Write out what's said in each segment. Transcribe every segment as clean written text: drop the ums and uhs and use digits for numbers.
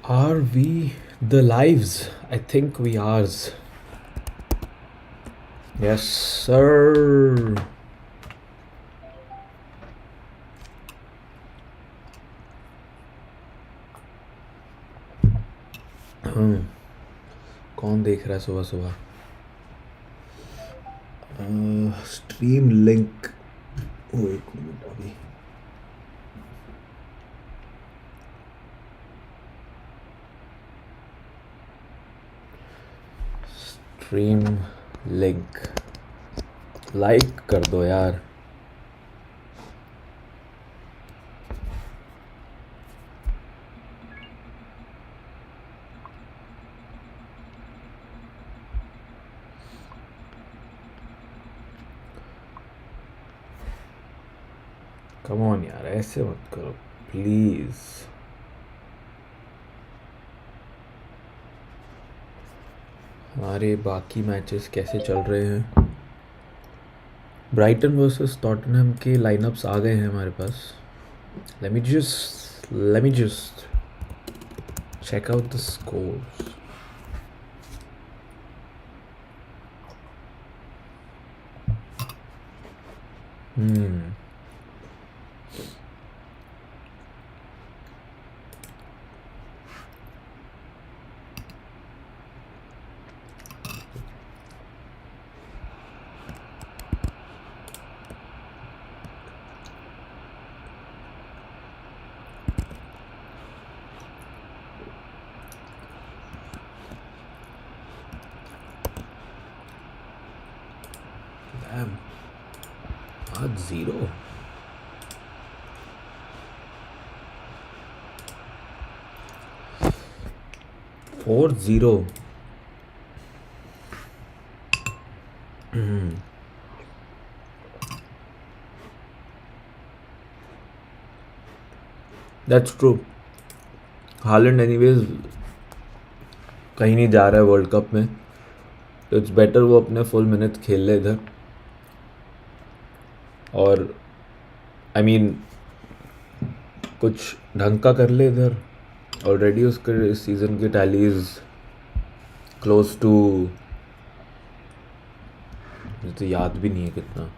Are we the lives? I think we are. Yes, sir. कौन देख रहा है सुबह सुबह? Stream link. ओ एक मिनट अभी। स्ट्रीम लिंक लाइक कर दो यार। कम ऑन यार, ऐसे मत करो प्लीज। हमारे बाकी मैचेस कैसे चल रहे हैं? ब्राइटन वर्सेस टॉटनहम के लाइनअप्स आ गए हैं हमारे पास। Let me just check out the scores. Damn. आज 0. Four 0. That's true. Holland anyways कहीं नहीं जा रहा है वर्ल्ड कप में, तो इट्स बेटर वो अपने फुल मिनट खेल ले इधर। और आई मीन कुछ ढंग का कर ले इधर। ऑलरेडी उसके इस सीज़न की टैलीज क्लोज टू, मुझे तो याद भी नहीं है कितना,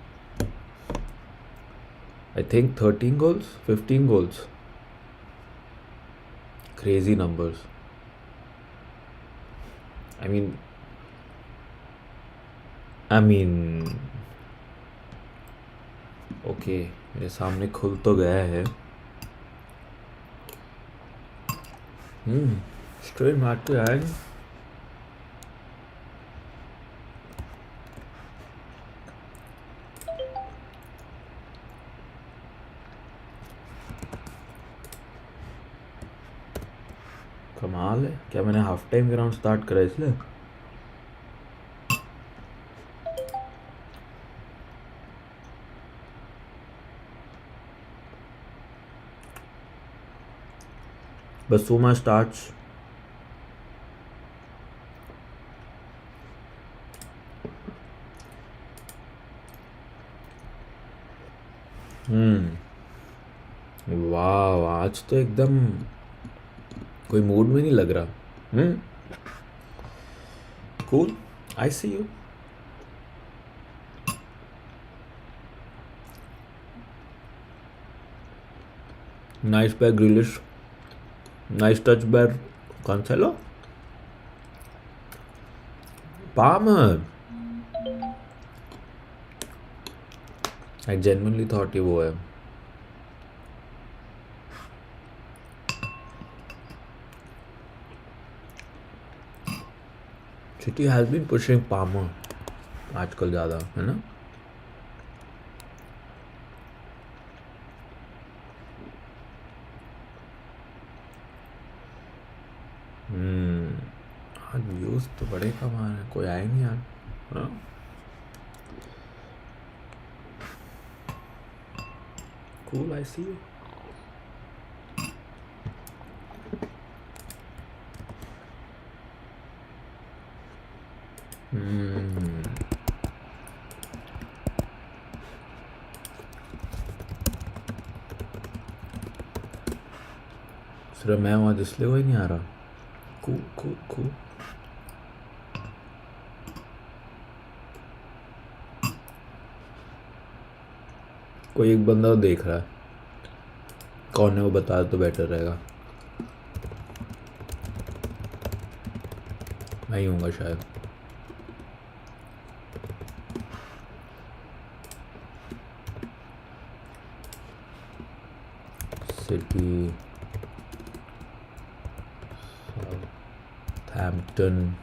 I think 13 goals 15 goals. Crazy numbers. I mean okay, मेरे सामने खुल तो गया है। स्ट्रेट मार के आएंगे। कमाल है। क्या मैंने हाफ टाइम ग्राउंड स्टार्ट करा इसलिए? Basuma starts. वाह, आज तो एकदम कोई मूड में नहीं लग रहा। Cool, I see you. Nice by Grealish, nice touch by Cancelo. Palmer. I genuinely thought he वो है। City has been pushing Palmer आजकल ज़्यादा, है ना? आज व्यूज़ तो बड़े कम आ रहे हैं, कोई आए नहीं यार। हाँ? Cool, I see you. सिर्फ मैं वहाँ इसलिए कोई नहीं आ रहा। Cool. कोई एक बंदा देख रहा है, कौन है वो बता तो बेटर रहेगा। मैं ही हूँगा शायद। City Southampton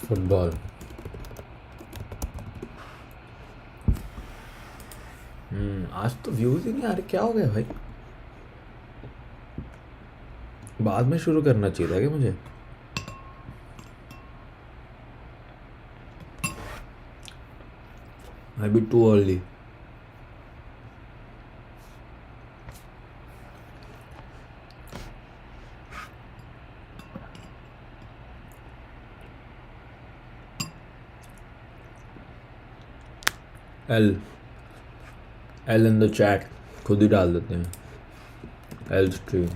football. आज तो व्यूज ही नहीं आ रहे, क्या हो गया भाई? बाद में शुरू करना चाहिए था क्या मुझे? I be too early. L in the chat खुद ही डाल देते हैं। L stream.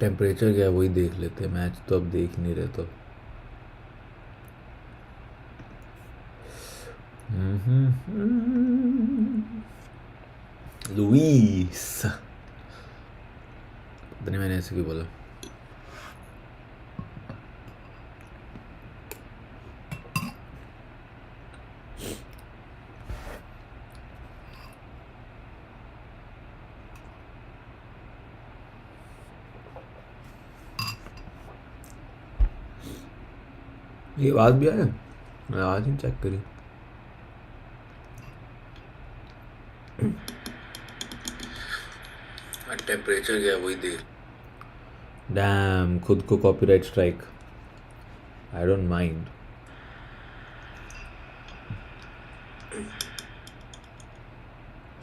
टेम्परेचर क्या है वही देख लेते हैं, मैच तो अब देख नहीं रहे तो। लुईस, पता नहीं मैंने ऐसे क्यों बोला। ये आवाज भी आया, मैं आज ही चेक करी। टेम्परेचर क्या है वही देख। डैम, खुद को copyright strike. I don't mind.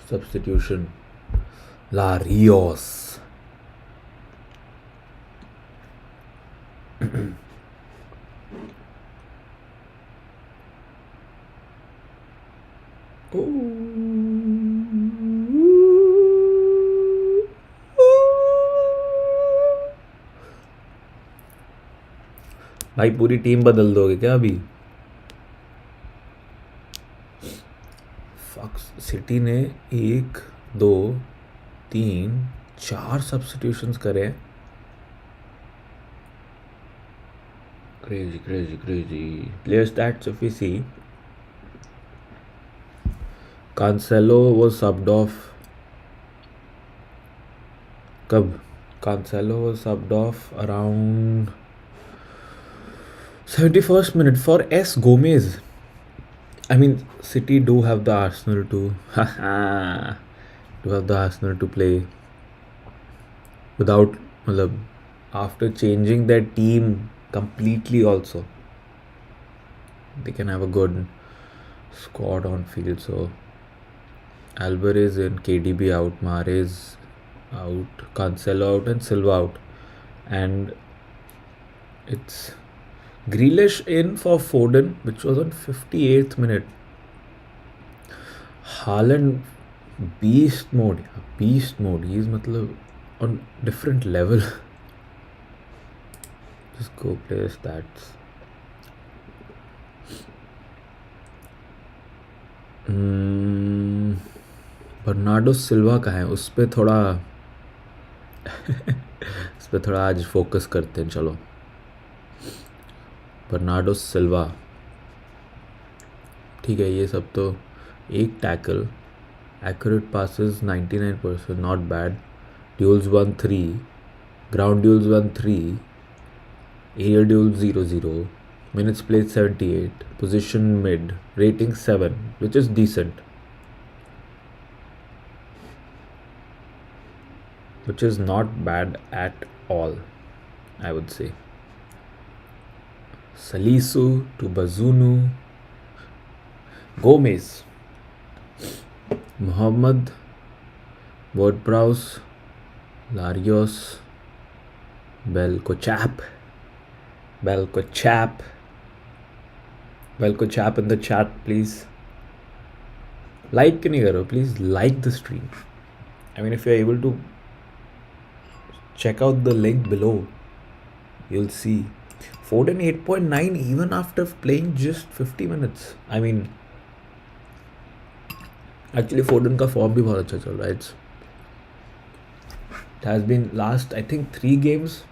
Substitution Larios. भाई पूरी टीम बदल दोगे क्या अभी? सिटी ने 1 2 3 4 सब्स्टिट्यूशंस करे। Crazy. Player stats if we see, Cancelo was subbed off. Cancelo was subbed off around 71st minute for S. Gomez. I mean, City do have the Arsenal to play without, after changing their team completely also. They can have a good squad on field. So Alvarez in, KDB out, Mahrez out, Cancelo out and Silva out. And it's Grealish in for Foden, which was on 58th minute. Haaland beast mode. He's on different level. Just go play stats. Bernardo Silva का है, उस पर थोड़ा आज focus करते हैं। चलो, Bernardo Silva ठीक है। ये सब तो एक tackle, accurate passes 99%, not bad. Duels 1-3, ground duels 1-3, air duels 0-0, minutes played 78, position mid, rating 7, which is decent, which is not bad at all, I would say. Salisu to Bazunu, Gomez, Mohamed, Ward-Prowse, Larios, Bell ko chap. Bell ko chap. Bell ko chap in the chat, please. Like क्यों नहीं कर रहे हो? Please like the stream. I mean, if you're able to check out the link below, you'll see. Foden 8.9 even after playing just 50 minutes. I mean, actually Foden का form भी बहुत अच्छा चल रहा है. It has been last, I think, 3 games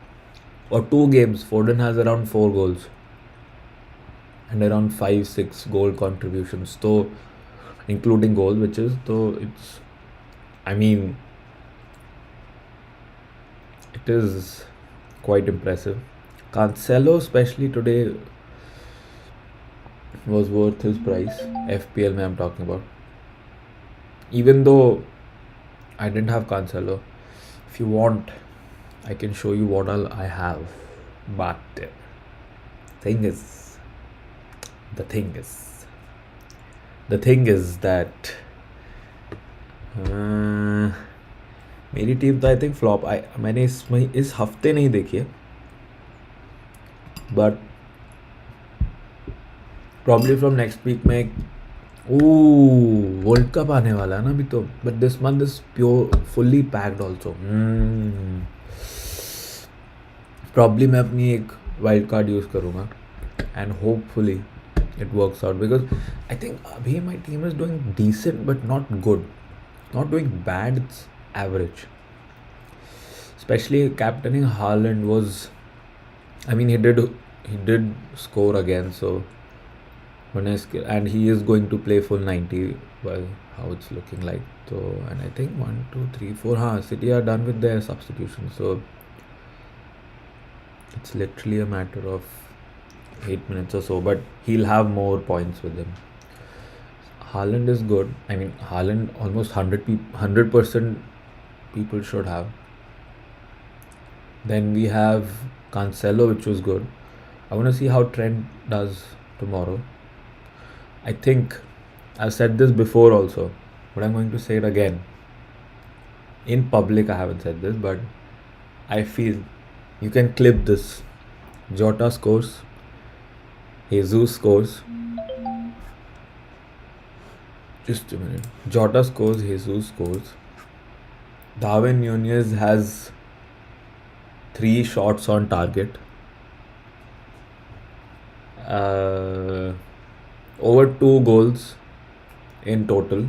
or 2 games. Foden has around 4 goals and around 5-6 goal contributions. So, including goals, which is, so it's, I mean, it is quite impressive. Cancelo, especially today, was worth his price. FPL, I'm talking about. Even though I didn't have Cancelo, if you want, I can show you what all I have. But the thing is that मेरी team तो I think flop. मैंने इस हफ्ते नहीं देखी है, but probably from next week में world cup आने वाला है ना अभी तो. But this month is pure fully packed also. Probably मैं अपनी एक वाइल्ड कार्ड यूज़ करूँगा and hopefully it works out, because I think abhi my team is doing decent but not good, not doing bad, it's average. Especially captaining Haaland was, I mean, he did score again, so and he is going to play full 90, well, how it's looking like. So, and I think 1 2 3 4 City are done with their substitution, so it's literally a matter of 8 minutes or so, but he'll have more points with him. Haaland is good. I mean, Haaland almost 100% people should have. Then we have Cancelo, which was good. I want to see how Trent does tomorrow. I think I've said this before also, but I'm going to say it again. In public, I haven't said this, but I feel you can clip this. Jota scores. Jesus scores. Just a minute. Jota scores. Jesus scores. Darwin Nunez has 3 shots on target. Over 2 goals in total.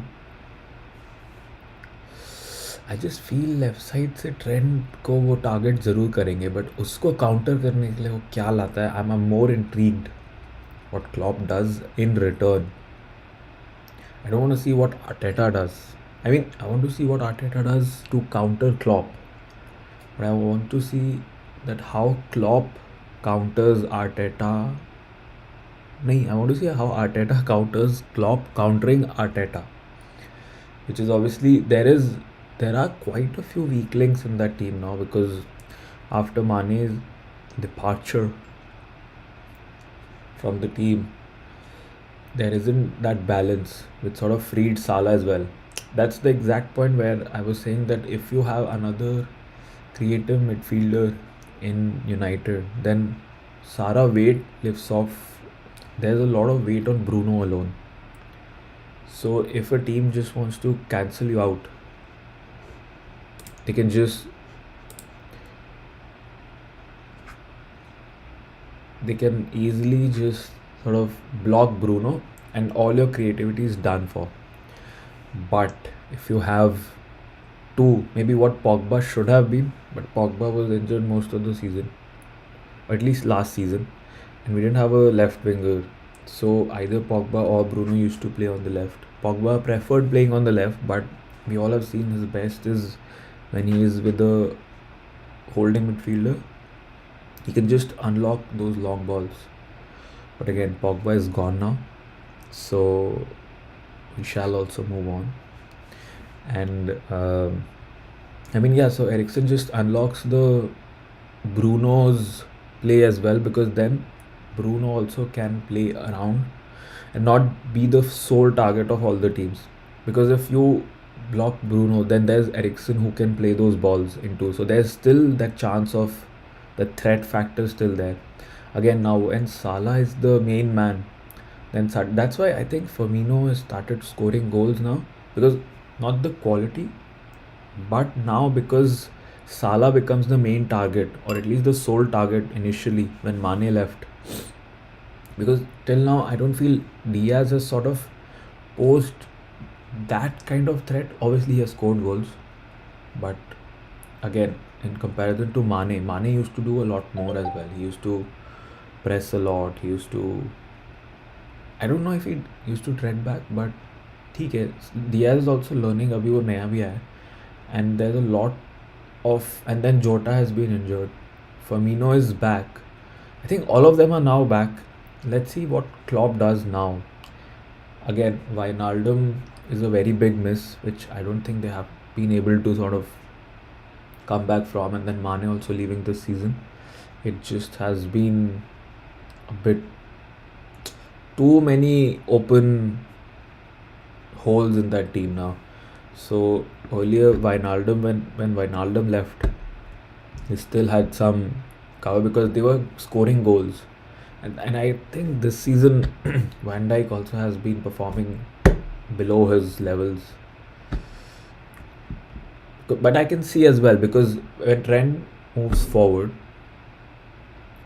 I just feel left side से trend को वो target ज़रूर करेंगे, but उसको counter करने के लिए वो क्या लाता है. I am more intrigued what Klopp does in return. I don't want to see what Arteta does. I mean, I want to see what Arteta does to counter Klopp. But I want to see that how Klopp counters Arteta. No, I want to see how Arteta counters Klopp countering Arteta. Which is obviously, there are quite a few weak links in that team now, because after Mane's departure from the team, there isn't that balance, which sort of freed Salah as well. That's the exact point where I was saying that if you have another creative midfielder in United, then Salah weight lifts off. There's a lot of weight on Bruno alone. So if a team just wants to cancel you out, they can easily just sort of block Bruno and all your creativity is done for. But if you have 2, maybe what Pogba should have been, but Pogba was injured most of the season, or at least last season, and we didn't have a left winger, so either Pogba or Bruno used to play on the left. Pogba preferred playing on the left, but we all have seen his best is when he is with the holding midfielder. He can just unlock those long balls. But again, Pogba is gone now, so we shall also move on. And I mean, yeah, so Eriksen just unlocks the Bruno's play as well, because then Bruno also can play around and not be the sole target of all the teams. Because if you block Bruno, then there's Eriksen who can play those balls into. So there's still that chance of The threat factor is still there. Again, now when Salah is the main man, then that's why I think Firmino has started scoring goals now, because not the quality, but now because Salah becomes the main target, or at least the sole target initially when Mane left. Because till now, I don't feel Diaz has sort of posed that kind of threat. Obviously, he has scored goals, but again, in comparison to Mane used to do a lot more as well. He used to press a lot. He used to. I don't know if he used to tread back, but ठीक है. Diaz is also learning. अभी वो नया भी आया है, and there's a lot of. And then Jota has been injured. Firmino is back. I think all of them are now back. Let's see what Klopp does now. Again, Wijnaldum is a very big miss, which I don't think they have been able to sort of come back from. And then Mane also leaving this season. It just has been a bit too many open holes in that team now. So earlier, Wijnaldum, when Wijnaldum left, he still had some cover because they were scoring goals. And I think this season, Van Dijk also has been performing below his levels. But I can see as well, because when Trent moves forward,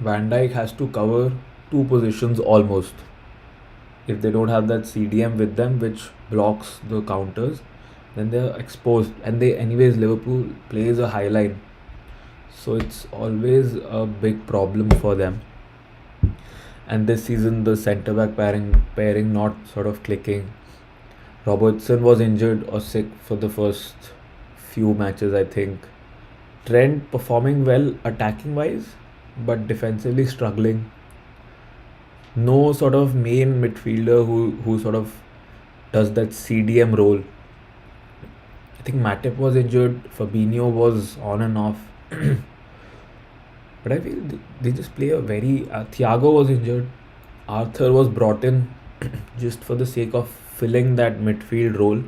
Van Dijk has to cover two positions almost. If they don't have that CDM with them, which blocks the counters, then they're exposed. And they, anyways, Liverpool plays a high line, so it's always a big problem for them. And this season, the centre back pairing not sort of clicking. Robertson was injured or sick for the first few matches, I think. Trent performing well attacking wise, but defensively struggling. No sort of main midfielder who sort of does that CDM role. I think Matip was injured, Fabinho was on and off. But I feel they just play a very. Thiago was injured. Arthur was brought in just for the sake of filling that midfield role.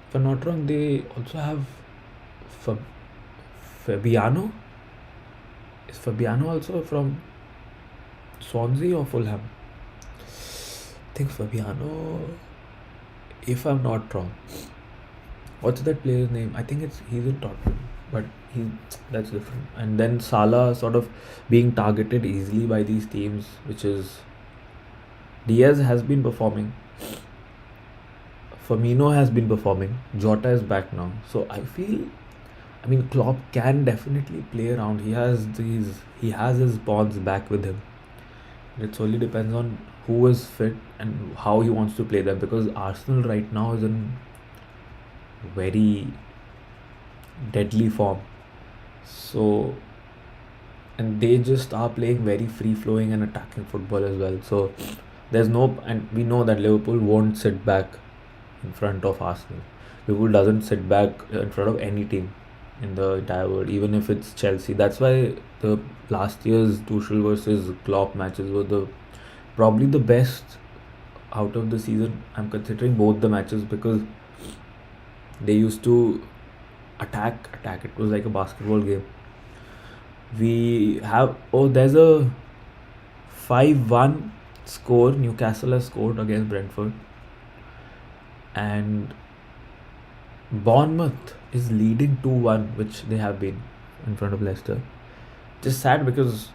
If I'm not wrong, they also have Fabiano. Is Fabiano also from Swansea or Fulham? I think Fabiano, if I'm not wrong. What's that player's name? I think he's in Tottenham, but that's different. And then Salah sort of being targeted easily by these teams, which is Diaz has been performing. Firmino has been performing. Jota is back now. So I feel, I mean, Klopp can definitely play around. He has his pawns back with him. It solely depends on who is fit and how he wants to play them, because Arsenal right now is in very deadly form. So, and they just are playing very free flowing and attacking football as well. So there's no, and we know that Liverpool won't sit back in front of Arsenal. Liverpool doesn't sit back in front of any team in the entire world, even if it's Chelsea. That's why the last year's Tuchel versus Klopp matches were probably the best out of the season. I'm considering both the matches because they used to attack. It was like a basketball game. There's a 5-1 score. Newcastle has scored against Brentford, and Bournemouth is leading 2-1, which they have been in front of Leicester. Just sad because,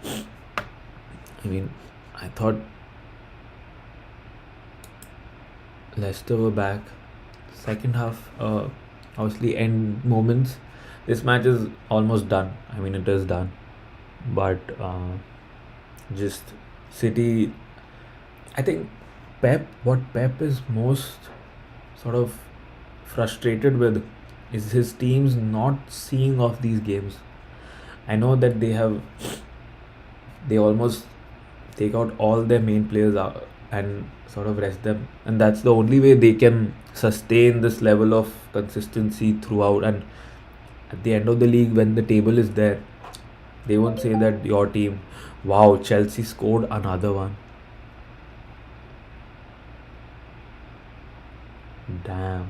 I mean, I thought Leicester were back. Second half, obviously end moments. This match is almost done. I mean, it is done. But just City, I think what Pep is most sort of frustrated with is his teams not seeing off these games. I know that they almost take out all their main players out and sort of rest them, and that's the only way they can sustain this level of consistency throughout. And at the end of the league, when the table is there, they won't say that your team, wow, Chelsea scored another one. Damn.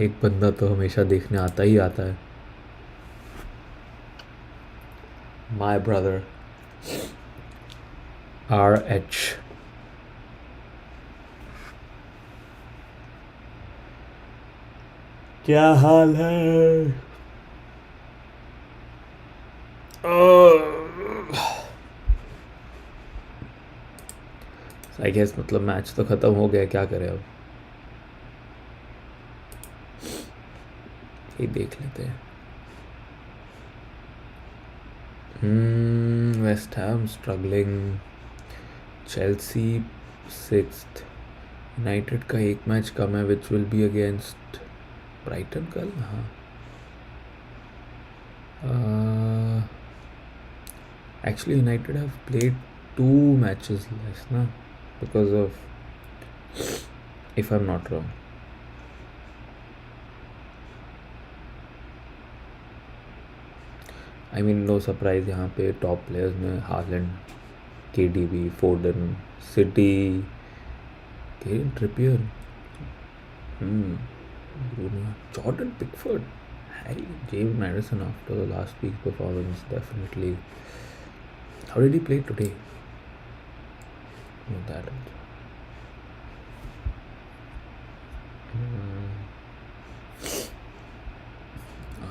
एक बंदा तो हमेशा देखने आता ही आता है, my brother RH। क्या हाल है? आई गेस मतलब मैच तो ख़त्म हो गया, क्या करें अब, ये देख लेते हैं। West Ham struggling, Chelsea 6th, United का एक मैच कम है which will be against Brighton कल। हाँ, actually United have played 2 matches less ना, because of, if I am not wrong. I mean no surprise, यहाँ पे टॉप प्लेयर्स में Haaland, KDB, Foden, City, Kane Trippier, Bruno, Jordan Pickford, Harry, James Maddison after the last week's performance, definitely. How did he play today? No, that also.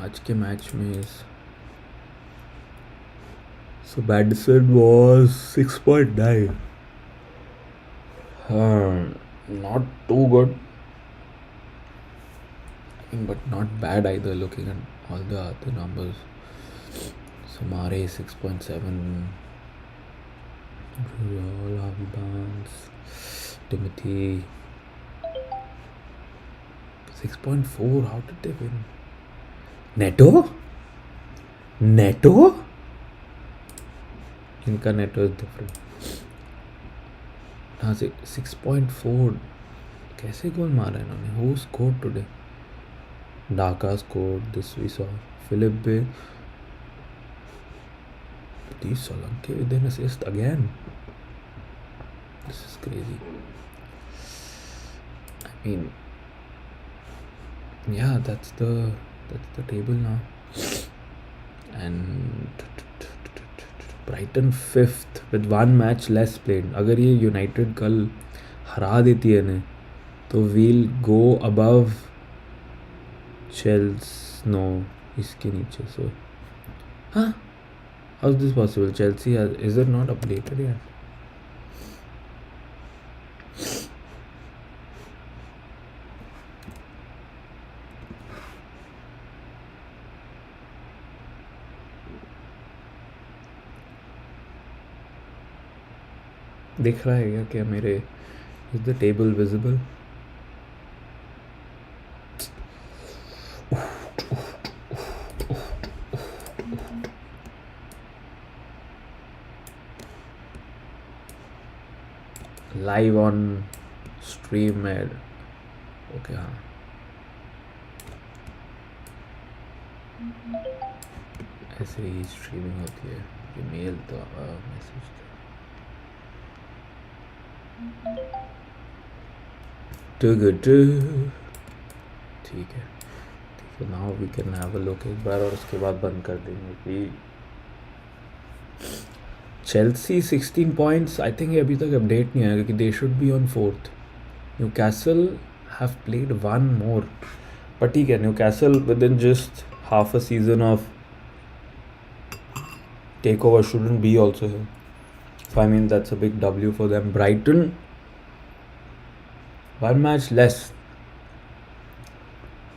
आज के match में so Madison was 6.9. Not too good, but not bad either looking at all the other numbers. Samare 6.7, Harvey Barnes, Timothy 6.4. How did they win? Neto? इनका Neto is different. हाँ, 6.4 कैसे goal मारा इन्होंने? Who scored today? Daka scored, this we saw, Philip बे, Solanke with an assist again. This is crazy. I mean, yeah, that's the table now. And Brighton 5th with 1 match less played. अगर ये United कल हरा देती है ना, तो we'll go above Chelsea. No, इसके नीचे. So हाँ, how is this possible? Chelsea is it not updated yet? दिख रहा है क्या मेरे? Is the table visible? Live on stream में ओके। हाँ, ऐसे ही स्ट्रीमिंग होती है। ईमेल तो मैसेज ठीक है। Now we can have a look एक बार, और उसके बाद बंद कर देंगे कि चेल्सी 16 पॉइंट्स। आई थिंक अभी तक अपडेट नहीं आया क्योंकि they should be on 4th। Newcastle have played 1 more, but ठीक है, Newcastle within just half a season of take over shouldn't be also here. So I mean that's a big W for them. Brighton 1 match less.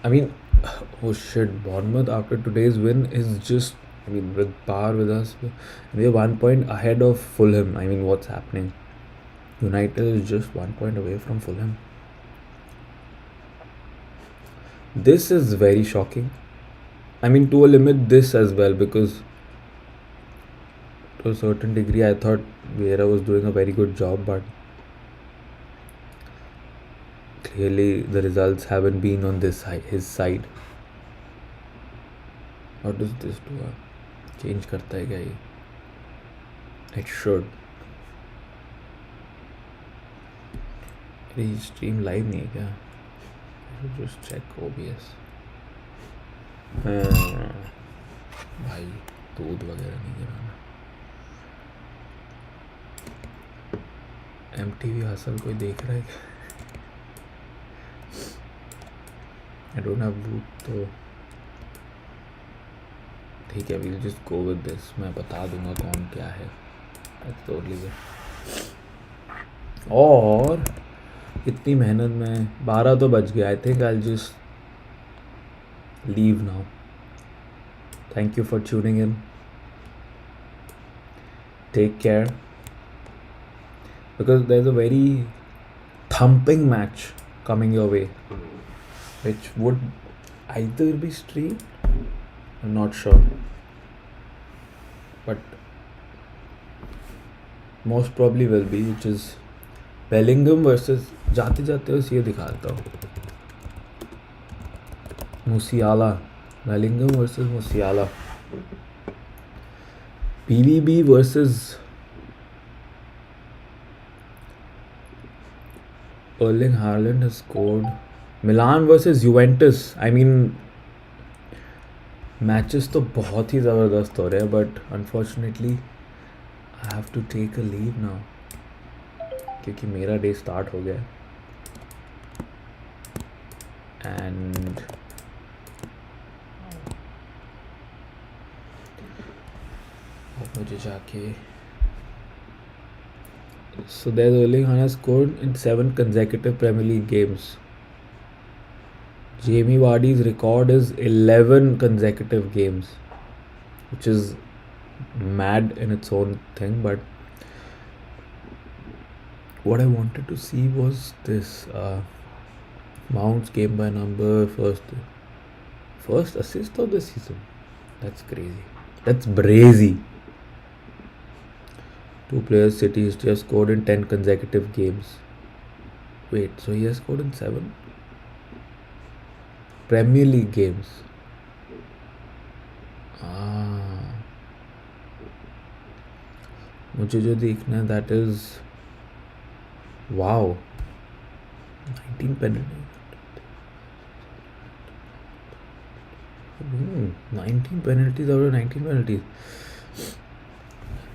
I mean, oh shit, Bournemouth after today's win is just, I mean, with par with us. We're 1 point ahead of Fulham. I mean, what's happening? United is just 1 point away from Fulham. This is very shocking. I mean, to a limit, this as well, because to a certain degree, I thought Vieira was doing a very good job, but clearly the results haven't been on his side. What does this do? Change करता है क्या ये? It should. अरे stream live नहीं है क्या? just check OBS. भाई दूध वगैरह नहीं गिराना. MTV हसल कोई देख रहा है क्या? I don't have loot तो ठीक है. We'll just go with this. मैं बता दूंगा कौन क्या है. That's totally good. और इतनी मेहनत में 12 तो बज गया. I think I'll just leave now. Thank you for tuning in. Take care. Because there's a very thumping match coming your way, which would either be streamed, I'm not sure, but most probably will be, which is Bellingham versus जाते जाते बस ये दिखाता हूँ. Musiala. Bellingham versus Musiala. PVB versus Erling Haaland has scored. Milan versus Juventus. I mean, matches तो बहुत ही ज़बरदस्त हो रहे हैं, but unfortunately I have to take a leave now क्योंकि मेरा डे स्टार्ट हो गया. एंड मुझे जाके so there's Erling Haaland scored in 7 consecutive Premier League games. Jamie Vardy's record is 11 consecutive games, which is mad in its own thing. But what I wanted to see was this Mount's game by number, first assist of the season. That's crazy. That's brazy. 2 players City history have scored in 10 consecutive games. Wait, so he has scored in 7 Premier League games. मुझे जो देखना है that is wow 19 penalties. 19 penalties out of 19 penalties.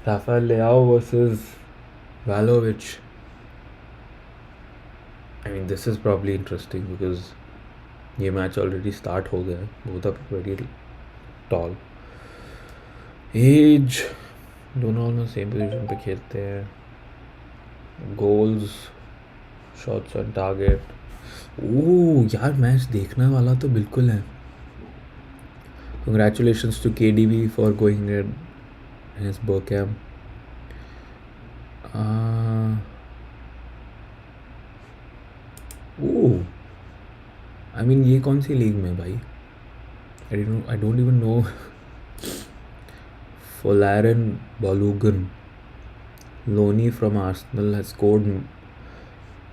Rafael Leao versus Vlahovic. I mean, this is probably interesting because ये मैच already start हो गया है. Both are very tall. As दोनों ऑलमोस्ट सेम पोजीशन पे खेलते हैं. Goals, shots on target. Oh यार, मैच देखने वाला तो बिल्कुल है. Congratulations to KDB for going in his Bergkamp. I mean, ये कौन सी लीग में भाई? I don't even know. Folarin Balogun, Loney from Arsenal, has scored.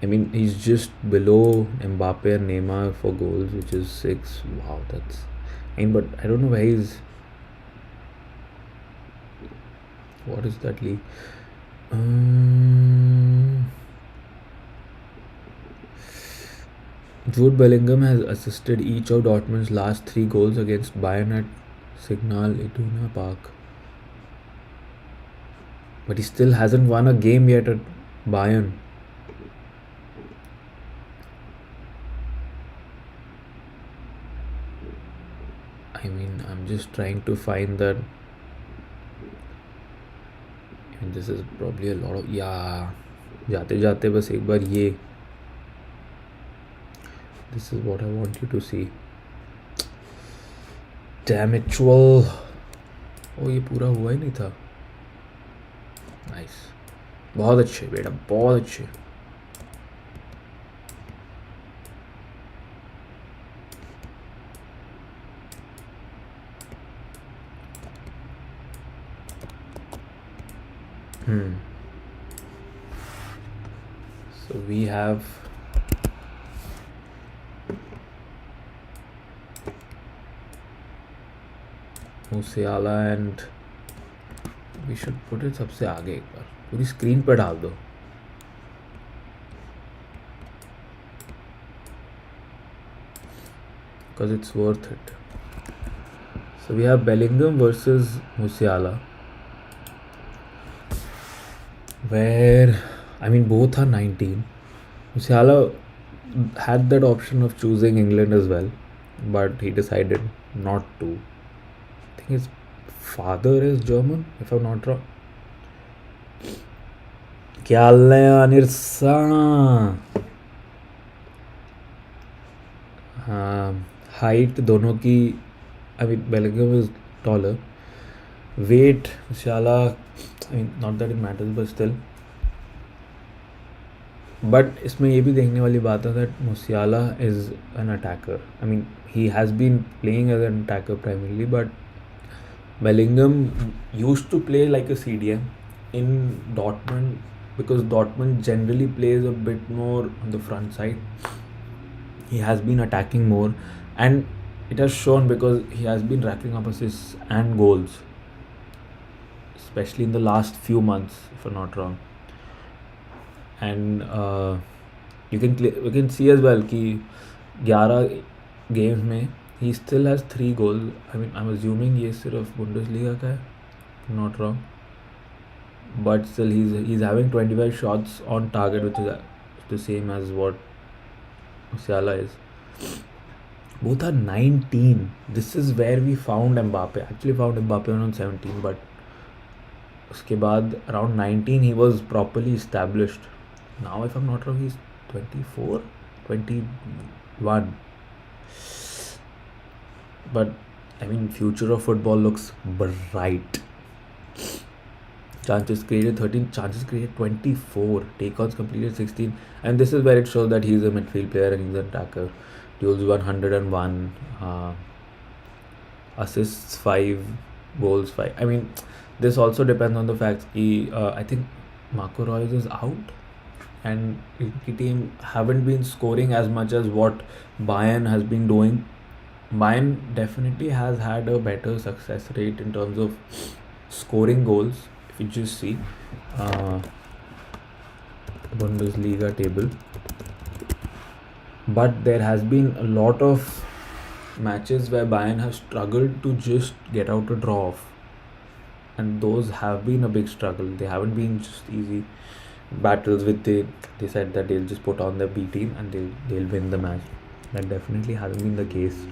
I mean, he's just below Mbappe and Neymar for goals, which is 6. Wow, that's. But I don't know where he's. What is that league? Jude Bellingham has assisted each of Dortmund's last 3 goals against Bayern at Signal Iduna Park. But he still hasn't won a game yet at Bayern. I mean, I'm just trying to find that. And this is probably a lot of. Yeah. जाते जाते बस एक बार ये. This is what I want you to see. Damn it, Chwal. Oh, ये पूरा हुआ ही नहीं था. Nice. बहुत अच्छे बेटा, बहुत अच्छे. So we have Musiala and we should put it सबसे आगे एक बार. पूरी स्क्रीन पर डाल दो. because it's worth it. So we have Bellingham versus Musiala, where both are 19. Musiala had that option of choosing England as well, but he decided not to. I think his father is German, if I'm not wrong. क्या हाल है अनिर सा? Height दोनों की Bellingham is taller. Weight, Musiala, not that it matters, but still. But इसमें ये भी देखने वाली बात है that Musiala is an attacker. He has been playing as an attacker primarily, but Bellingham used to play like a CDM in Dortmund, because Dortmund generally plays a bit more on the front side. He has been attacking more, and it has shown because he has been racking up assists and goals, especially in the last few months, if I'm not wrong. And we can see as well कि 11 games में he still has 3 goals. I'm assuming ये सिर्फ Bundesliga का है, if I'm not wrong. But still he's having 25 shots on target, which is the same as what Musiala is. Both are 19. This is where we found Mbappe. Actually found Mbappe around 17, but उसके बाद around 19 he was properly established. Now if I'm not wrong he's 24, 21. But future of football looks bright. Chances created 13, chances created 24, take-ons completed 16, and this is where it shows that he's a midfield player and he's an attacker. Duels 101, assists 5, goals 5. This also depends on the fact that I think Marco Reus is out, and the team haven't been scoring as much as what Bayern has been doing. Bayern definitely has had a better success rate in terms of scoring goals. If you just see Bundesliga table, but there has been a lot of matches where Bayern has struggled to just get out a draw off, and those have been a big struggle. They haven't been just easy battles with they said that they'll just put on their B team and they'll win the match. That definitely hasn't been the case.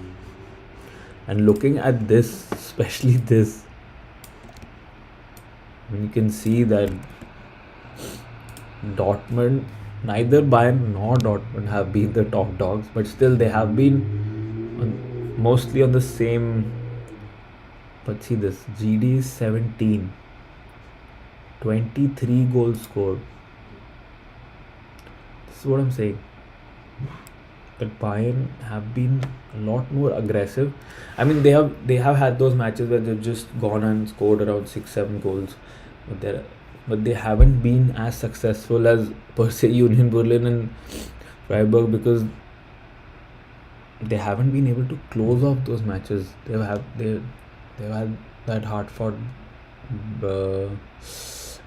And looking at this, especially this, you can see that Dortmund, neither Bayern nor Dortmund have been the top dogs, but still they have been mostly on the same. But see this, GD is 17, 23 goals scored. This is what I'm saying, that Bayern have been a lot more aggressive. They have had those matches where they've just gone and scored around 6-7 goals, but they haven't been as successful as per se Union Berlin and Freiburg, because they haven't been able to close off those matches. They've had that hard-fought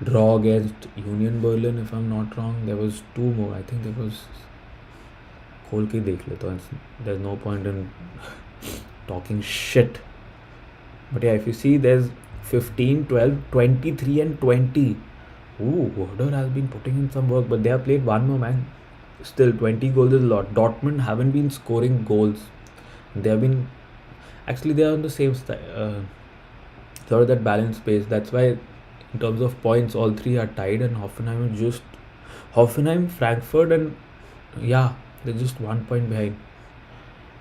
draw against Union Berlin, if I'm not wrong. There was 2 more. I think there was. खोल के देख लेता हूँ. There's no point in talking shit. But yeah, if you see, there's 15, 12, 23 and 20. Werder has been putting in some work, but they have played 1 more, man. Still, 20 goals is a lot. Dortmund haven't been scoring goals. They have been... Actually, they are on the same sort of that balanced space. That's why, in terms of points, all 3 are tied, and Hoffenheim, Frankfurt, and... Yeah, they're just 1 point behind.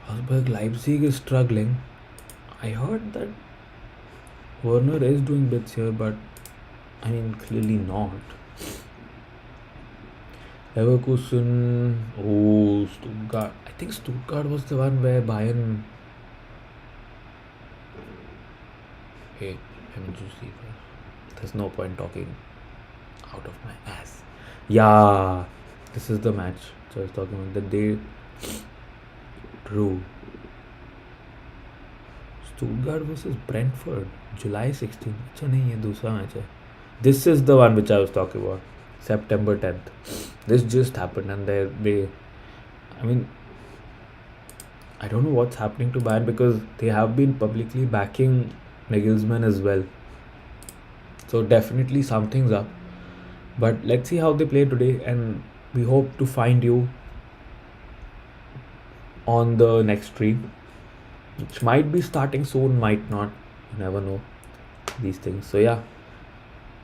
Augsburg, Leipzig is struggling. I heard that Werner is doing bits here, but clearly not. Leverkusen, Stuttgart. I think Stuttgart was the one where Bayern. Hey, let me just see. There's no point talking out of my ass. Yeah, this is the match. So I was talking about the day. True. Stuttgart versus Brentford, July 16. अच्छा नहीं, ये दूसरा match है. This is the one which I was talking about. September 10th. This just happened, and I don't know what's happening to Bayern because they have been publicly backing Nagelsmann as well. So definitely something's up. But let's see how they play today, and we hope to find you on the next stream, which might be starting soon, might not. You never know these things. So yeah,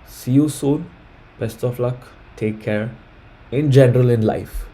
see you soon. Best of luck. Take care. In general, in life.